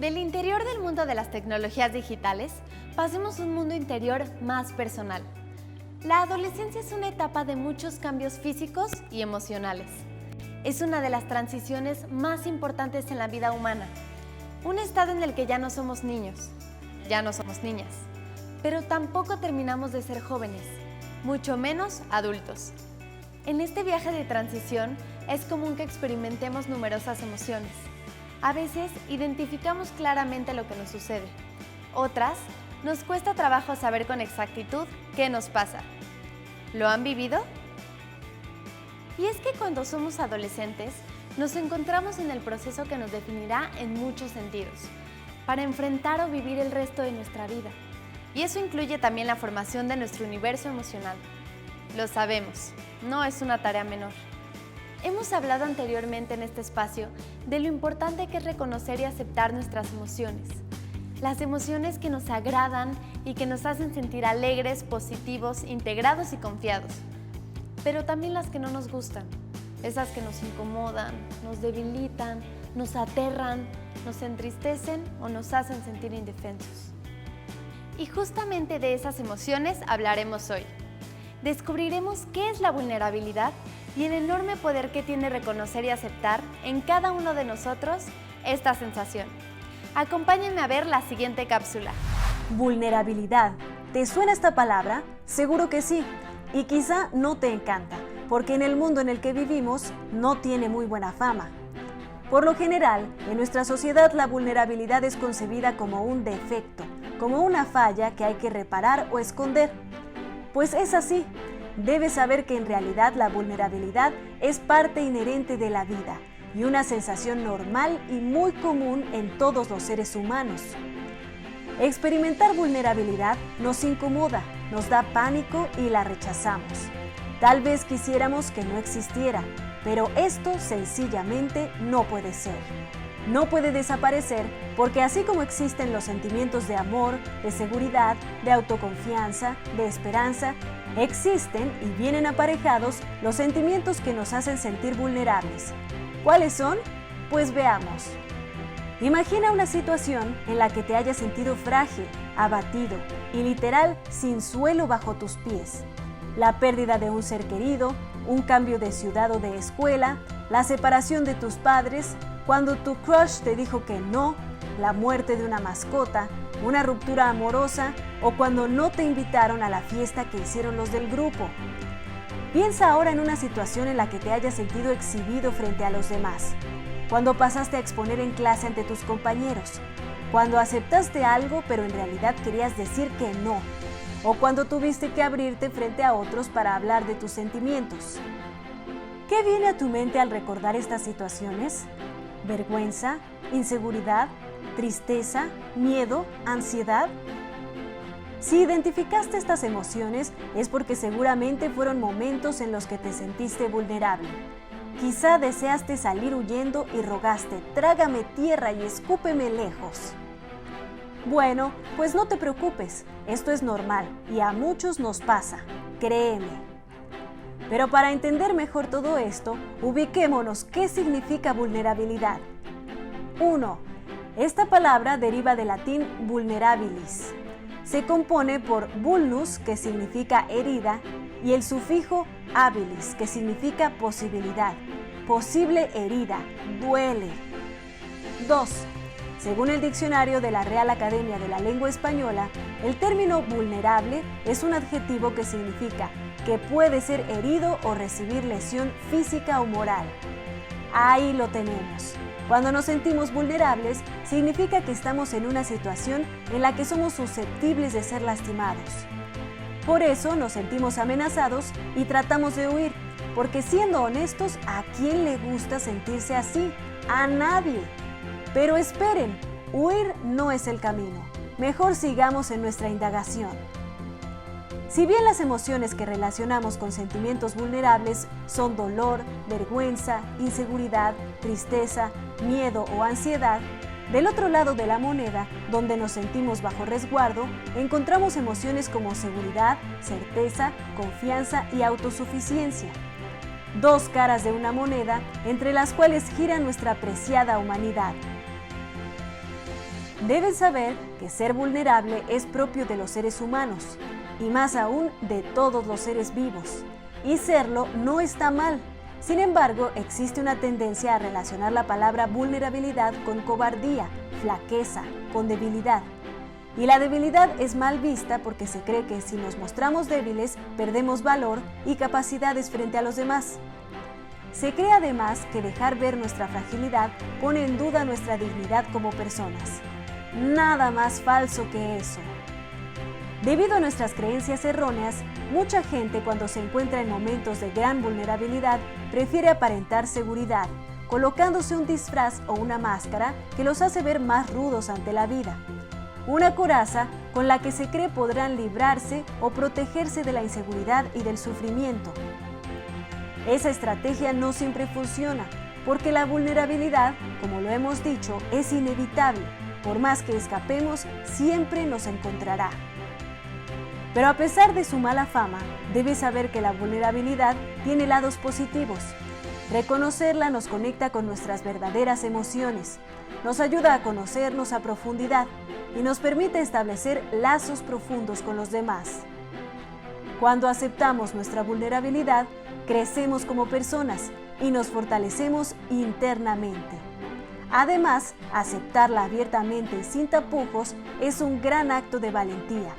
Del interior del mundo de las tecnologías digitales, pasemos a un mundo interior más personal. La adolescencia es una etapa de muchos cambios físicos y emocionales. Es una de las transiciones más importantes en la vida humana. Un estado en el que ya no somos niños, ya no somos niñas, pero tampoco terminamos de ser jóvenes, mucho menos adultos. En este viaje de transición es común que experimentemos numerosas emociones. A veces identificamos claramente lo que nos sucede. Otras, nos cuesta trabajo saber con exactitud qué nos pasa. ¿Lo han vivido? Y es que cuando somos adolescentes, nos encontramos en el proceso que nos definirá en muchos sentidos, para enfrentar o vivir el resto de nuestra vida. Y eso incluye también la formación de nuestro universo emocional. Lo sabemos, no es una tarea menor. Hemos hablado anteriormente en este espacio de lo importante que es reconocer y aceptar nuestras emociones. Las emociones que nos agradan y que nos hacen sentir alegres, positivos, integrados y confiados. Pero también las que no nos gustan, esas que nos incomodan, nos debilitan, nos aterran, nos entristecen o nos hacen sentir indefensos. Y justamente de esas emociones hablaremos hoy. Descubriremos qué es la vulnerabilidad y el enorme poder que tiene reconocer y aceptar en cada uno de nosotros esta sensación. Acompáñenme a ver la siguiente cápsula. Vulnerabilidad. ¿Te suena esta palabra? Seguro que sí. Y quizá no te encanta, porque en el mundo en el que vivimos no tiene muy buena fama. Por lo general, en nuestra sociedad la vulnerabilidad es concebida como un defecto, como una falla que hay que reparar o esconder. Pues es así. Debes saber que en realidad la vulnerabilidad es parte inherente de la vida y una sensación normal y muy común en todos los seres humanos. Experimentar vulnerabilidad nos incomoda, nos da pánico y la rechazamos. Tal vez quisiéramos que no existiera, pero esto sencillamente no puede ser. No puede desaparecer porque así como existen los sentimientos de amor, de seguridad, de autoconfianza, de esperanza, existen y vienen aparejados los sentimientos que nos hacen sentir vulnerables. ¿Cuáles son? Pues veamos. Imagina una situación en la que te hayas sentido frágil, abatido y literal sin suelo bajo tus pies. La pérdida de un ser querido, un cambio de ciudad o de escuela, la separación de tus padres, cuando tu crush te dijo que no, la muerte de una mascota, una ruptura amorosa o cuando no te invitaron a la fiesta que hicieron los del grupo. Piensa ahora en una situación en la que te hayas sentido exhibido frente a los demás, cuando pasaste a exponer en clase ante tus compañeros, cuando aceptaste algo pero en realidad querías decir que no, o cuando tuviste que abrirte frente a otros para hablar de tus sentimientos. ¿Qué viene a tu mente al recordar estas situaciones? ¿Vergüenza? ¿Inseguridad? ¿Tristeza? ¿Miedo? ¿Ansiedad? Si identificaste estas emociones es porque seguramente fueron momentos en los que te sentiste vulnerable. Quizá deseaste salir huyendo y rogaste, trágame tierra y escúpeme lejos. Bueno, pues no te preocupes, esto es normal y a muchos nos pasa, créeme. Pero para entender mejor todo esto, ubiquémonos qué significa vulnerabilidad. 1. Esta palabra deriva del latín vulnerabilis. Se compone por vulnus, que significa herida, y el sufijo habilis, que significa posibilidad. Posible herida, duele. 2. Según el diccionario de la Real Academia de la Lengua Española, el término vulnerable es un adjetivo que significa que puede ser herido o recibir lesión física o moral. Ahí lo tenemos. Cuando nos sentimos vulnerables, significa que estamos en una situación en la que somos susceptibles de ser lastimados. Por eso nos sentimos amenazados y tratamos de huir, porque siendo honestos, ¿a quién le gusta sentirse así? A nadie. Pero esperen, huir no es el camino. Mejor sigamos en nuestra indagación. Si bien las emociones que relacionamos con sentimientos vulnerables son dolor, vergüenza, inseguridad, tristeza, miedo o ansiedad, del otro lado de la moneda, donde nos sentimos bajo resguardo, encontramos emociones como seguridad, certeza, confianza y autosuficiencia. Dos caras de una moneda entre las cuales gira nuestra preciada humanidad. Debes saber que ser vulnerable es propio de los seres humanos, y más aún de todos los seres vivos. Y serlo no está mal. Sin embargo, existe una tendencia a relacionar la palabra vulnerabilidad con cobardía, flaqueza, con debilidad. Y la debilidad es mal vista porque se cree que si nos mostramos débiles, perdemos valor y capacidades frente a los demás. Se cree además que dejar ver nuestra fragilidad pone en duda nuestra dignidad como personas. Nada más falso que eso. Debido a nuestras creencias erróneas, mucha gente cuando se encuentra en momentos de gran vulnerabilidad prefiere aparentar seguridad, colocándose un disfraz o una máscara que los hace ver más rudos ante la vida. Una coraza con la que se cree podrán librarse o protegerse de la inseguridad y del sufrimiento. Esa estrategia no siempre funciona, porque la vulnerabilidad, como lo hemos dicho, es inevitable. Por más que escapemos, siempre nos encontrará. Pero a pesar de su mala fama, debes saber que la vulnerabilidad tiene lados positivos. Reconocerla nos conecta con nuestras verdaderas emociones, nos ayuda a conocernos a profundidad y nos permite establecer lazos profundos con los demás. Cuando aceptamos nuestra vulnerabilidad, crecemos como personas y nos fortalecemos internamente. Además, aceptarla abiertamente y sin tapujos es un gran acto de valentía.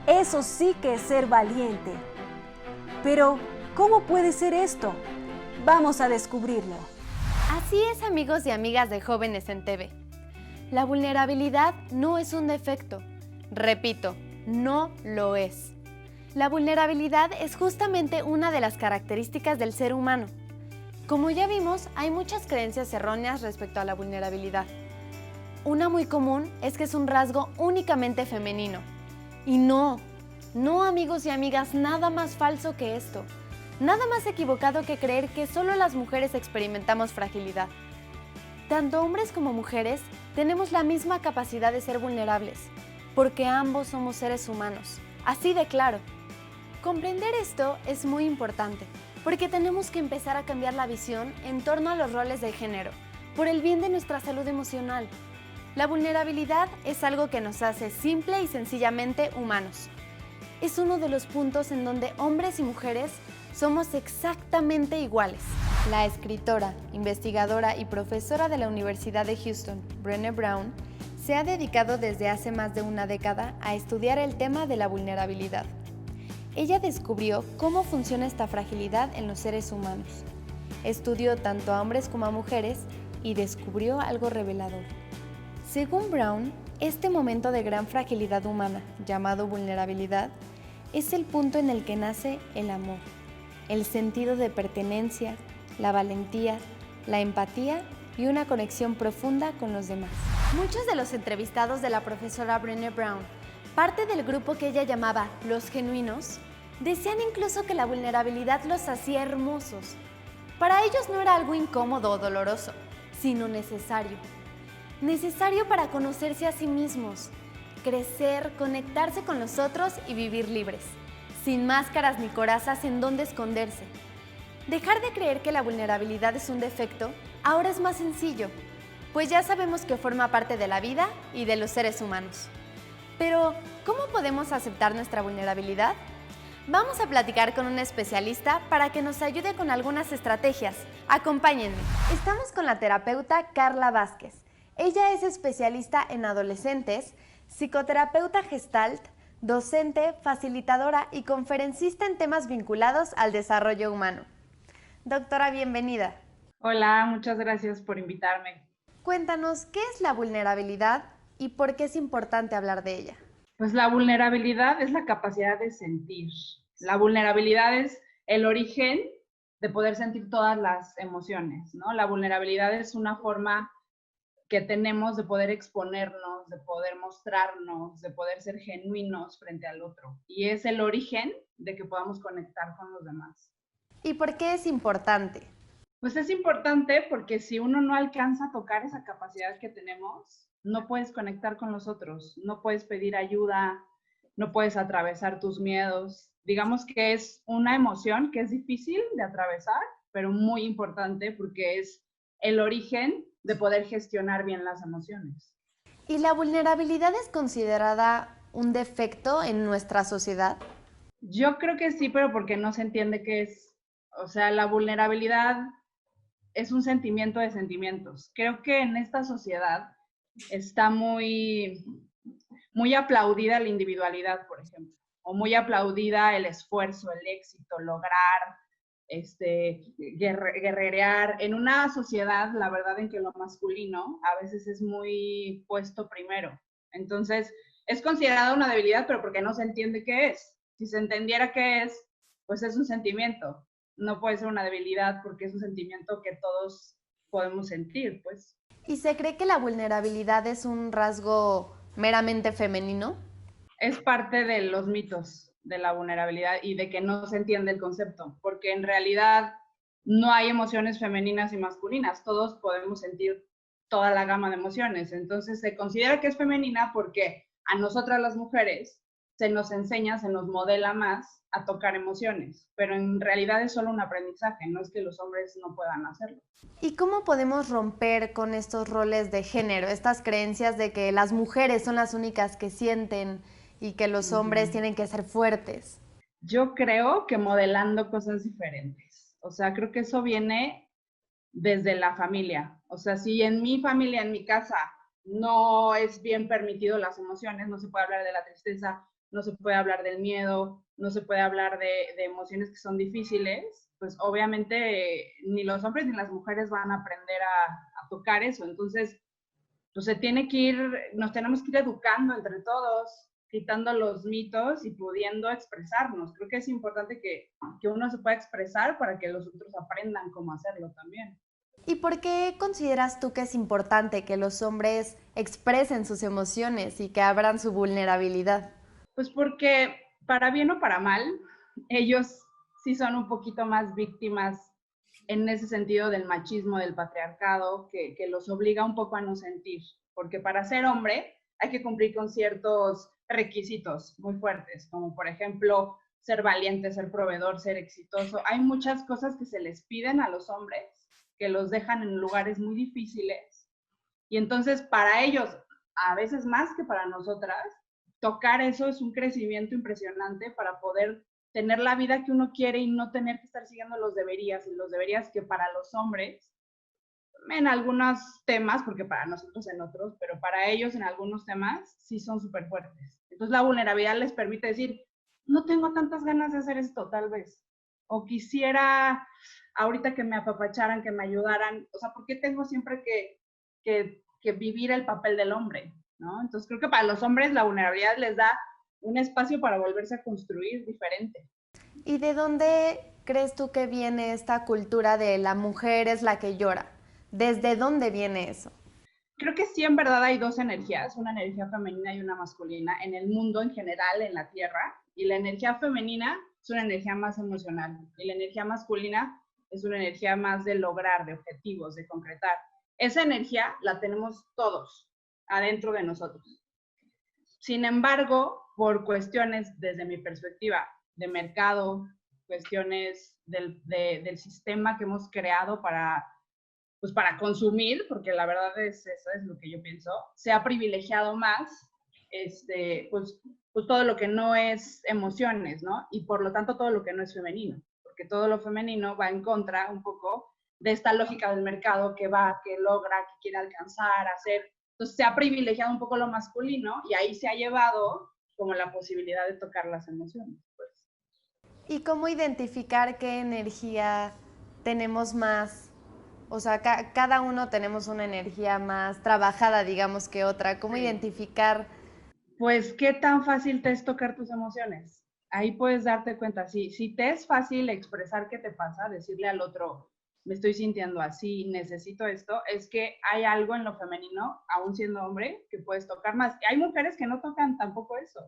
Eso sí que es ser valiente. Pero, ¿cómo puede ser esto? Vamos a descubrirlo. Así es, amigos y amigas de Jóvenes en TV. La vulnerabilidad no es un defecto. Repito, no lo es. La vulnerabilidad es justamente una de las características del ser humano. Como ya vimos, hay muchas creencias erróneas respecto a la vulnerabilidad. Una muy común es que es un rasgo únicamente femenino. Y no, amigos y amigas, nada más falso que esto. Nada más equivocado que creer que solo las mujeres experimentamos fragilidad. Tanto hombres como mujeres tenemos la misma capacidad de ser vulnerables, porque ambos somos seres humanos, así de claro. Comprender esto es muy importante, porque tenemos que empezar a cambiar la visión en torno a los roles de género, por el bien de nuestra salud emocional. La vulnerabilidad es algo que nos hace simple y sencillamente humanos. Es uno de los puntos en donde hombres y mujeres somos exactamente iguales. La escritora, investigadora y profesora de la Universidad de Houston, Brené Brown, se ha dedicado desde hace más de una década a estudiar el tema de la vulnerabilidad. Ella descubrió cómo funciona esta fragilidad en los seres humanos. Estudió tanto a hombres como a mujeres y descubrió algo revelador. Según Brown, este momento de gran fragilidad humana, llamado vulnerabilidad, es el punto en el que nace el amor, el sentido de pertenencia, la valentía, la empatía y una conexión profunda con los demás. Muchos de los entrevistados de la profesora Brené Brown, parte del grupo que ella llamaba los genuinos, decían incluso que la vulnerabilidad los hacía hermosos. Para ellos no era algo incómodo o doloroso, sino necesario. Necesario para conocerse a sí mismos, crecer, conectarse con los otros y vivir libres, sin máscaras ni corazas en donde esconderse. Dejar de creer que la vulnerabilidad es un defecto ahora es más sencillo, pues ya sabemos que forma parte de la vida y de los seres humanos. Pero, ¿cómo podemos aceptar nuestra vulnerabilidad? Vamos a platicar con un especialista para que nos ayude con algunas estrategias. Acompáñenme. Estamos con la terapeuta Carla Vázquez. Ella es especialista en adolescentes, psicoterapeuta gestalt, docente, facilitadora y conferencista en temas vinculados al desarrollo humano. Doctora, bienvenida. Hola, muchas gracias por invitarme. Cuéntanos, ¿qué es la vulnerabilidad y por qué es importante hablar de ella? Pues la vulnerabilidad es la capacidad de sentir. La vulnerabilidad es el origen de poder sentir todas las emociones, ¿no? La vulnerabilidad es una forma que tenemos de poder exponernos, de poder mostrarnos, de poder ser genuinos frente al otro. Y es el origen de que podamos conectar con los demás. ¿Y por qué es importante? Pues es importante porque si uno no alcanza a tocar esa capacidad que tenemos, no puedes conectar con los otros, no puedes pedir ayuda, no puedes atravesar tus miedos. Digamos que es una emoción que es difícil de atravesar, pero muy importante porque es el origen de poder gestionar bien las emociones. ¿Y la vulnerabilidad es considerada un defecto en nuestra sociedad? Yo creo que sí, pero porque no se entiende qué es. O sea, la vulnerabilidad es un sentimiento de sentimientos. Creo que en esta sociedad está muy aplaudida la individualidad, por ejemplo, o muy aplaudida el esfuerzo, el éxito, lograr, guerrerear. En una sociedad, la verdad, en que lo masculino a veces es muy puesto primero. Entonces, es considerada una debilidad, pero porque no se entiende qué es. Si se entendiera qué es, pues es un sentimiento. No puede ser una debilidad porque es un sentimiento que todos podemos sentir, pues. ¿Y se cree que la vulnerabilidad es un rasgo meramente femenino? Es parte de los mitos de la vulnerabilidad y de que no se entiende el concepto, porque en realidad no hay emociones femeninas y masculinas, todos podemos sentir toda la gama de emociones, entonces se considera que es femenina porque a nosotras las mujeres se nos enseña, se nos modela más a tocar emociones, pero en realidad es solo un aprendizaje, no es que los hombres no puedan hacerlo. ¿Y cómo podemos romper con estos roles de género, estas creencias de que las mujeres son las únicas que sienten y que los hombres tienen que ser fuertes? Yo creo que modelando cosas diferentes. O sea, creo que eso viene desde la familia. O sea, si en mi familia, en mi casa, no es bien permitido las emociones, no se puede hablar de la tristeza, no se puede hablar del miedo, no se puede hablar de emociones que son difíciles, pues obviamente ni los hombres ni las mujeres van a aprender a tocar eso. Entonces, pues se tiene que ir, nos tenemos que ir educando entre todos, quitando los mitos y pudiendo expresarnos. Creo que es importante que uno se pueda expresar para que los otros aprendan cómo hacerlo también. ¿Y por qué consideras tú que es importante que los hombres expresen sus emociones y que abran su vulnerabilidad? Pues porque para bien o para mal, ellos sí son un poquito más víctimas en ese sentido del machismo, del patriarcado, que los obliga un poco a no sentir. Porque para ser hombre hay que cumplir con ciertos requisitos muy fuertes, como por ejemplo ser valiente, ser proveedor, ser exitoso. Hay muchas cosas que se les piden a los hombres que los dejan en lugares muy difíciles. Y entonces para ellos, a veces más que para nosotras, tocar eso es un crecimiento impresionante para poder tener la vida que uno quiere y no tener que estar siguiendo los deberías y los deberías que para los hombres, en algunos temas, porque para nosotros en otros, pero para ellos en algunos temas sí son súper fuertes. Entonces la vulnerabilidad les permite decir, no tengo tantas ganas de hacer esto, tal vez. O quisiera ahorita que me apapacharan, que me ayudaran. O sea, ¿por qué tengo siempre que vivir el papel del hombre? ¿No? Entonces creo que para los hombres la vulnerabilidad les da un espacio para volverse a construir diferente. ¿Y de dónde crees tú que viene esta cultura de la mujer es la que llora? ¿Desde dónde viene eso? Creo que sí, en verdad hay dos energías, una energía femenina y una masculina en el mundo en general, en la Tierra, y la energía femenina es una energía más emocional y la energía masculina es una energía más de lograr, de objetivos, de concretar. Esa energía la tenemos todos adentro de nosotros. Sin embargo, por cuestiones, desde mi perspectiva, de mercado, cuestiones del sistema que hemos creado pues para consumir, porque la verdad es eso es lo que yo pienso, se ha privilegiado más pues todo lo que no es emociones, ¿no? Y por lo tanto todo lo que no es femenino, porque todo lo femenino va en contra un poco de esta lógica del mercado que va, que logra, que quiere alcanzar, hacer. Entonces se ha privilegiado un poco lo masculino y ahí se ha llevado como la posibilidad de tocar las emociones, pues. ¿Y cómo identificar qué energía tenemos más? O sea, cada uno tenemos una energía más trabajada, digamos, que otra. ¿Cómo identificar? Pues, ¿qué tan fácil te es tocar tus emociones? Ahí puedes darte cuenta. Si te es fácil expresar qué te pasa, decirle al otro, me estoy sintiendo así, necesito esto, es que hay algo en lo femenino, aún siendo hombre, que puedes tocar más. Y hay mujeres que no tocan tampoco eso,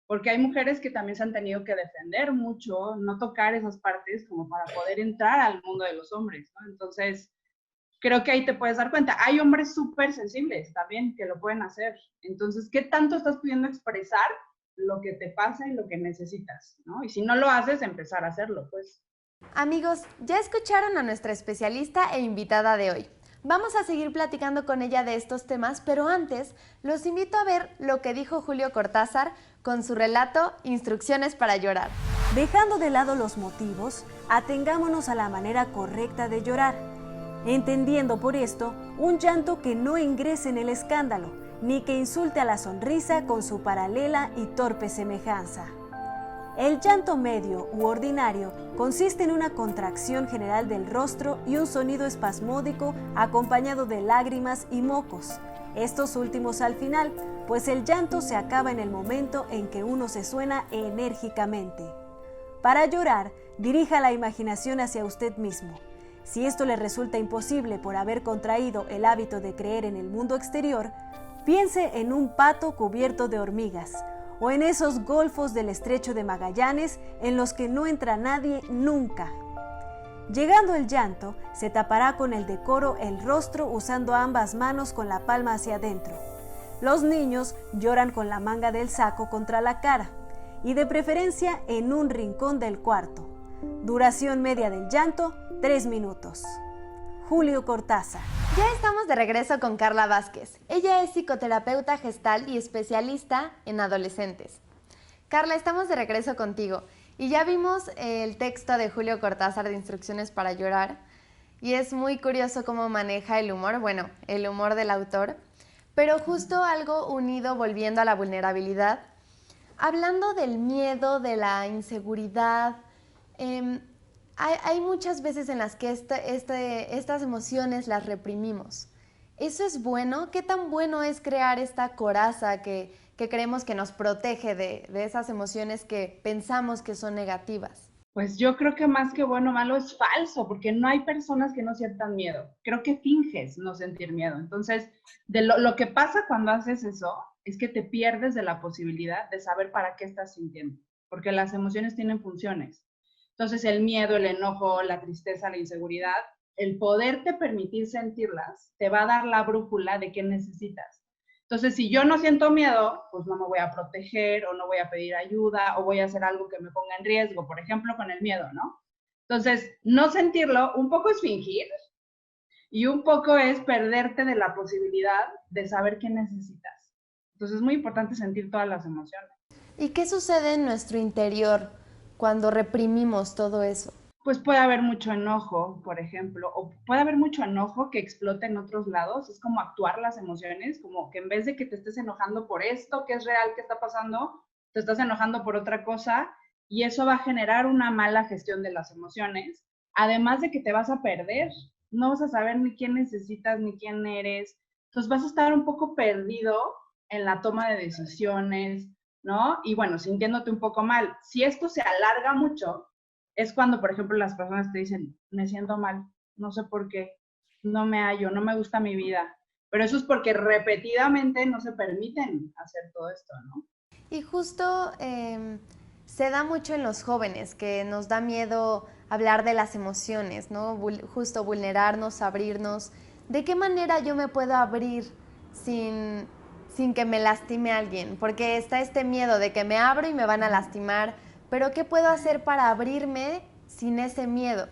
porque hay mujeres que también se han tenido que defender mucho, no tocar esas partes como para poder entrar al mundo de los hombres, ¿no? Entonces, creo que ahí te puedes dar cuenta. Hay hombres súper sensibles también que lo pueden hacer. Entonces, ¿qué tanto estás pudiendo expresar lo que te pasa y lo que necesitas, ¿no? Y si no lo haces, empezar a hacerlo, pues. Amigos, ya escucharon a nuestra especialista e invitada de hoy. Vamos a seguir platicando con ella de estos temas, pero antes los invito a ver lo que dijo Julio Cortázar con su relato Instrucciones para llorar. Dejando de lado los motivos, atengámonos a la manera correcta de llorar, entendiendo por esto un llanto que no ingrese en el escándalo, ni que insulte a la sonrisa con su paralela y torpe semejanza. El llanto medio u ordinario consiste en una contracción general del rostro y un sonido espasmódico acompañado de lágrimas y mocos, estos últimos al final, pues el llanto se acaba en el momento en que uno se suena enérgicamente. Para llorar, dirija la imaginación hacia usted mismo. Si esto le resulta imposible por haber contraído el hábito de creer en el mundo exterior, piense en un pato cubierto de hormigas, o en esos golfos del estrecho de Magallanes en los que no entra nadie nunca. Llegando el llanto, se tapará con el decoro el rostro usando ambas manos con la palma hacia adentro. Los niños lloran con la manga del saco contra la cara, y de preferencia en un rincón del cuarto. Duración media del llanto, 3 minutos. Julio Cortázar. Ya estamos de regreso con Carla Vázquez. Ella es psicoterapeuta gestal y especialista en adolescentes. Carla, estamos de regreso contigo y ya vimos el texto de Julio Cortázar de Instrucciones para llorar y es muy curioso cómo maneja el humor, bueno, el humor del autor, pero justo algo unido volviendo a la vulnerabilidad, hablando del miedo, de la inseguridad. Hay muchas veces en las que estas emociones las reprimimos. ¿Eso es bueno? ¿Qué tan bueno es crear esta coraza que creemos que nos protege de esas emociones que pensamos que son negativas? Pues yo creo que más que bueno o malo es falso, porque no hay personas que no sientan miedo. Creo que finges no sentir miedo. Entonces, lo que pasa cuando haces eso es que te pierdes de la posibilidad de saber para qué estás sintiendo, porque las emociones tienen funciones. Entonces, el miedo, el enojo, la tristeza, la inseguridad, el poderte permitir sentirlas, te va a dar la brújula de qué necesitas. Entonces, si yo no siento miedo, pues no me voy a proteger o no voy a pedir ayuda o voy a hacer algo que me ponga en riesgo, por ejemplo, con el miedo, ¿no? Entonces, no sentirlo, un poco es fingir y un poco es perderte de la posibilidad de saber qué necesitas. Entonces, es muy importante sentir todas las emociones. ¿Y qué sucede en nuestro interior cuando reprimimos todo eso? Pues puede haber mucho enojo, por ejemplo, o puede haber mucho enojo que explote en otros lados. Es como actuar las emociones, como que en vez de que te estés enojando por esto que es real que está pasando, te estás enojando por otra cosa y eso va a generar una mala gestión de las emociones, además de que te vas a perder, no vas a saber ni quién necesitas ni quién eres, entonces vas a estar un poco perdido en la toma de decisiones, ¿no? Y bueno, sintiéndote un poco mal. Si esto se alarga mucho, es cuando, por ejemplo, las personas te dicen, me siento mal, no sé por qué, no me hallo, no me gusta mi vida. Pero eso es porque repetidamente no se permiten hacer todo esto, ¿no? Y justo se da mucho en los jóvenes, que nos da miedo hablar de las emociones, ¿no? Justo vulnerarnos, abrirnos. ¿De qué manera yo me puedo abrir sin que me lastime alguien? Porque está este miedo de que me abro y me van a lastimar. Pero ¿qué puedo hacer para abrirme sin ese miedo?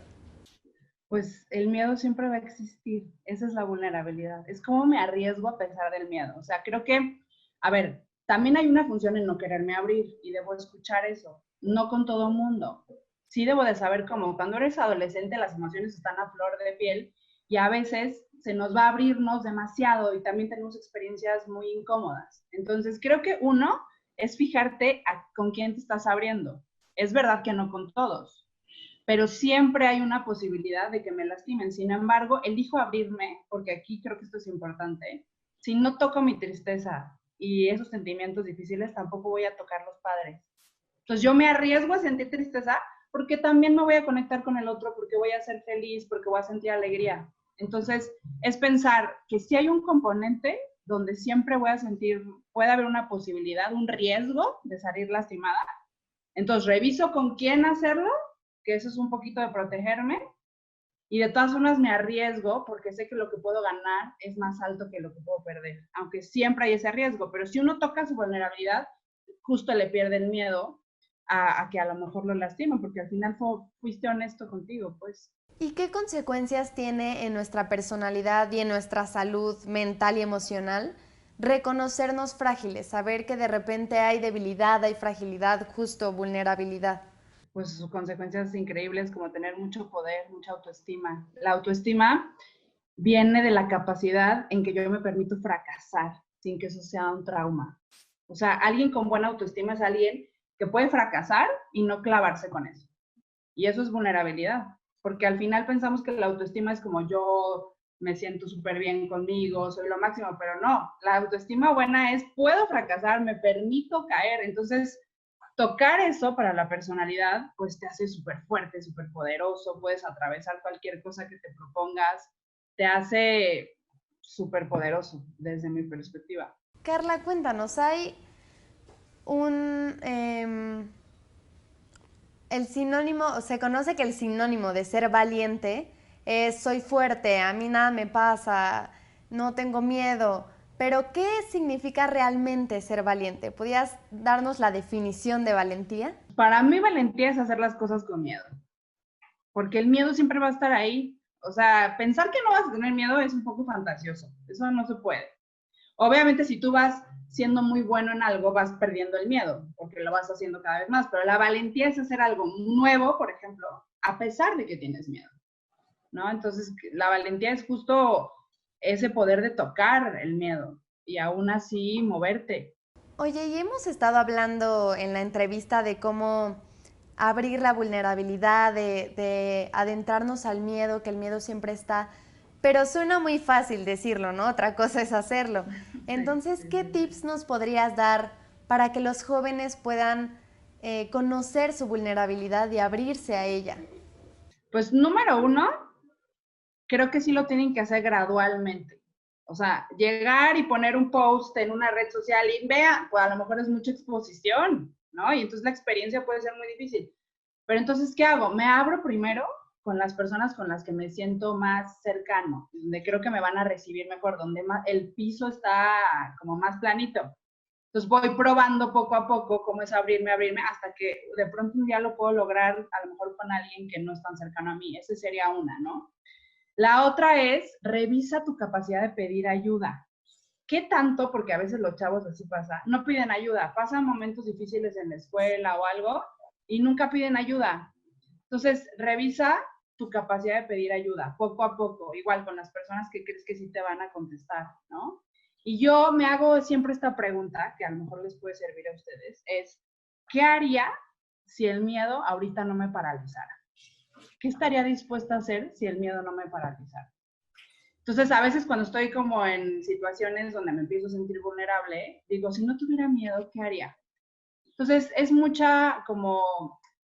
Pues el miedo siempre va a existir. Esa es la vulnerabilidad. Es como me arriesgo a pesar del miedo. O sea, creo que, a ver, también hay una función en no quererme abrir y debo escuchar eso. No con todo mundo. Sí debo de saber cómo cuando eres adolescente las emociones están a flor de piel y a veces se nos va a abrirnos demasiado y también tenemos experiencias muy incómodas. Entonces, creo que uno es fijarte con quién te estás abriendo. Es verdad que no con todos, pero siempre hay una posibilidad de que me lastimen. Sin embargo, elijo abrirme, porque aquí creo que esto es importante. Si no toco mi tristeza y esos sentimientos difíciles, tampoco voy a tocar los padres. Entonces yo me arriesgo a sentir tristeza porque también me voy a conectar con el otro, porque voy a ser feliz, porque voy a sentir alegría. Entonces es pensar que si hay un componente donde siempre voy a sentir, puede haber una posibilidad, un riesgo de salir lastimada. Entonces reviso con quién hacerlo, que eso es un poquito de protegerme, y de todas formas me arriesgo porque sé que lo que puedo ganar es más alto que lo que puedo perder, aunque siempre hay ese riesgo, pero si uno toca su vulnerabilidad, justo le pierde el miedo a que a lo mejor lo lastimen, porque al final fuiste honesto contigo, pues. ¿Y qué consecuencias tiene en nuestra personalidad y en nuestra salud mental y emocional reconocernos frágiles, saber que de repente hay debilidad, hay fragilidad, justo vulnerabilidad? Pues sus consecuencias increíbles como tener mucho poder, mucha autoestima. La autoestima viene de la capacidad en que yo me permito fracasar sin que eso sea un trauma. O sea, alguien con buena autoestima es alguien que puede fracasar y no clavarse con eso. Y eso es vulnerabilidad, porque al final pensamos que la autoestima es como yo me siento súper bien conmigo, soy lo máximo, pero no, la autoestima buena es puedo fracasar, me permito caer. Entonces, tocar eso para la personalidad, pues te hace súper fuerte, súper poderoso, puedes atravesar cualquier cosa que te propongas, te hace súper poderoso desde mi perspectiva. Carla, cuéntanos, hay un... el sinónimo, se conoce que el sinónimo de ser valiente es soy fuerte, a mí nada me pasa, no tengo miedo. Pero, ¿qué significa realmente ser valiente? ¿Podrías darnos la definición de valentía? Para mí valentía es hacer las cosas con miedo, porque el miedo siempre va a estar ahí. O sea, pensar que no vas a tener miedo es un poco fantasioso, eso no se puede. Obviamente, si tú vas siendo muy bueno en algo, vas perdiendo el miedo, porque lo vas haciendo cada vez más, pero la valentía es hacer algo nuevo, por ejemplo, a pesar de que tienes miedo, ¿no? Entonces, la valentía es justo ese poder de tocar el miedo y aún así moverte. Oye, y hemos estado hablando en la entrevista de cómo abrir la vulnerabilidad, de adentrarnos al miedo, que el miedo siempre está, pero suena muy fácil decirlo, ¿no? Otra cosa es hacerlo. Entonces, ¿qué tips nos podrías dar para que los jóvenes puedan conocer su vulnerabilidad y abrirse a ella? Pues número uno, creo que sí lo tienen que hacer gradualmente. O sea, llegar y poner un post en una red social y vea, pues a lo mejor es mucha exposición, ¿no? Y entonces la experiencia puede ser muy difícil. Pero entonces, ¿qué hago? Me abro primero con las personas con las que me siento más cercano, donde creo que me van a recibir mejor, donde el piso está como más planito. Entonces voy probando poco a poco cómo es abrirme, hasta que de pronto un día lo puedo lograr a lo mejor con alguien que no es tan cercano a mí. Esa sería una, ¿no? La otra es, revisa tu capacidad de pedir ayuda. ¿Qué tanto? Porque a veces los chavos así pasa, no piden ayuda, pasan momentos difíciles en la escuela o algo y nunca piden ayuda. Entonces, revisa tu capacidad de pedir ayuda, poco a poco, igual con las personas que crees que sí te van a contestar, ¿no? Y yo me hago siempre esta pregunta, que a lo mejor les puede servir a ustedes, es, ¿qué haría si el miedo ahorita no me paralizara? ¿Qué estaría dispuesta a hacer si el miedo no me paralizara? Entonces, a veces cuando estoy como en situaciones donde me empiezo a sentir vulnerable, digo, si no tuviera miedo, ¿qué haría? Entonces, es mucha como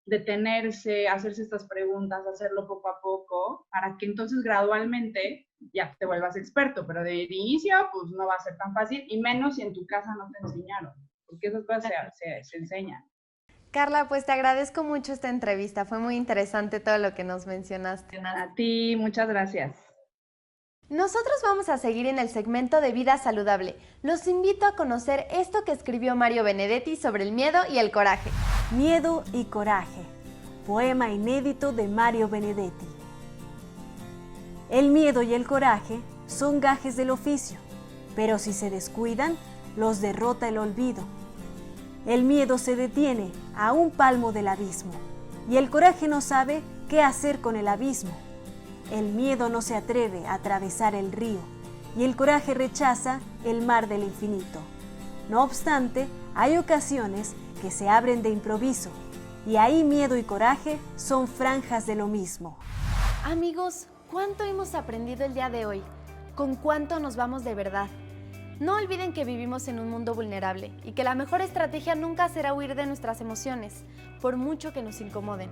detenerse, hacerse estas preguntas, hacerlo poco a poco, para que entonces gradualmente ya te vuelvas experto, pero de inicio, pues no va a ser tan fácil, y menos si en tu casa no te enseñaron, porque esas cosas se enseñan. Carla, pues te agradezco mucho esta entrevista, fue muy interesante todo lo que nos mencionaste. A ti, muchas gracias. Nosotros vamos a seguir en el segmento de vida saludable. Los invito a conocer esto que escribió Mario Benedetti sobre el miedo y el coraje. Miedo y coraje. Poema inédito de Mario Benedetti. El miedo y el coraje son gajes del oficio, pero si se descuidan, los derrota el olvido. El miedo se detiene a un palmo del abismo y el coraje no sabe qué hacer con el abismo. El miedo no se atreve a atravesar el río y el coraje rechaza el mar del infinito. No obstante, hay ocasiones que se abren de improviso y ahí miedo y coraje son franjas de lo mismo. Amigos, ¿cuánto hemos aprendido el día de hoy? ¿Con cuánto nos vamos de verdad? No olviden que vivimos en un mundo vulnerable y que la mejor estrategia nunca será huir de nuestras emociones, por mucho que nos incomoden.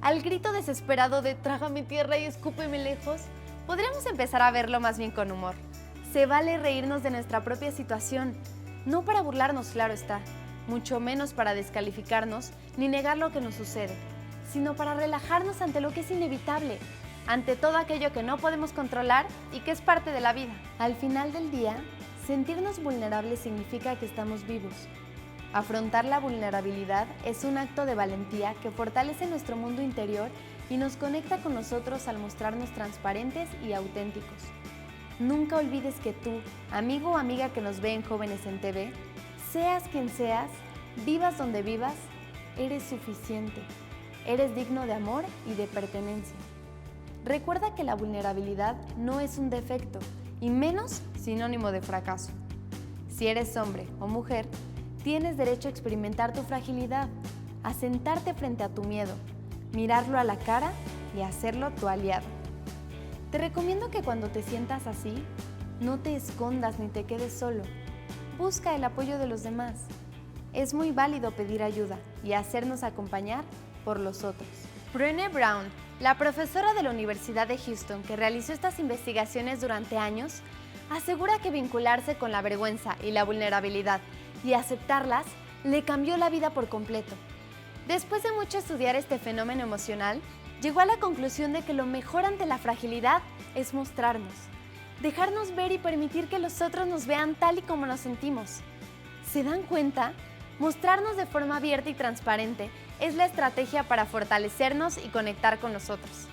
Al grito desesperado de trágame tierra y escúpeme lejos, podríamos empezar a verlo más bien con humor. Se vale reírnos de nuestra propia situación, no para burlarnos, claro está, mucho menos para descalificarnos ni negar lo que nos sucede, sino para relajarnos ante lo que es inevitable, ante todo aquello que no podemos controlar y que es parte de la vida. Al final del día, sentirnos vulnerables significa que estamos vivos. Afrontar la vulnerabilidad es un acto de valentía que fortalece nuestro mundo interior y nos conecta con nosotros al mostrarnos transparentes y auténticos. Nunca olvides que tú, amigo o amiga que nos ve en Jóvenes en TV, seas quien seas, vivas donde vivas, eres suficiente. Eres digno de amor y de pertenencia. Recuerda que la vulnerabilidad no es un defecto, y menos sinónimo de fracaso. Si eres hombre o mujer, tienes derecho a experimentar tu fragilidad, a sentarte frente a tu miedo, mirarlo a la cara y hacerlo tu aliado. Te recomiendo que cuando te sientas así, no te escondas ni te quedes solo. Busca el apoyo de los demás. Es muy válido pedir ayuda y hacernos acompañar por los otros. Brené Brown, la profesora de la Universidad de Houston que realizó estas investigaciones durante años, asegura que vincularse con la vergüenza y la vulnerabilidad y aceptarlas le cambió la vida por completo. Después de mucho estudiar este fenómeno emocional, llegó a la conclusión de que lo mejor ante la fragilidad es mostrarnos, dejarnos ver y permitir que los otros nos vean tal y como nos sentimos. ¿Se dan cuenta? Mostrarnos de forma abierta y transparente es la estrategia para fortalecernos y conectar con los otros.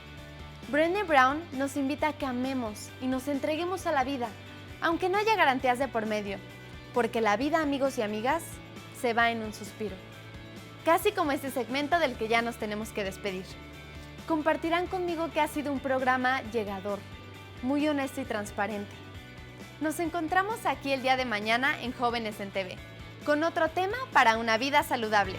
Brené Brown nos invita a que amemos y nos entreguemos a la vida, aunque no haya garantías de por medio, porque la vida, amigos y amigas, se va en un suspiro. Casi como este segmento del que ya nos tenemos que despedir. Compartirán conmigo que ha sido un programa llegador, muy honesto y transparente. Nos encontramos aquí el día de mañana en Jóvenes en TV, con otro tema para una vida saludable.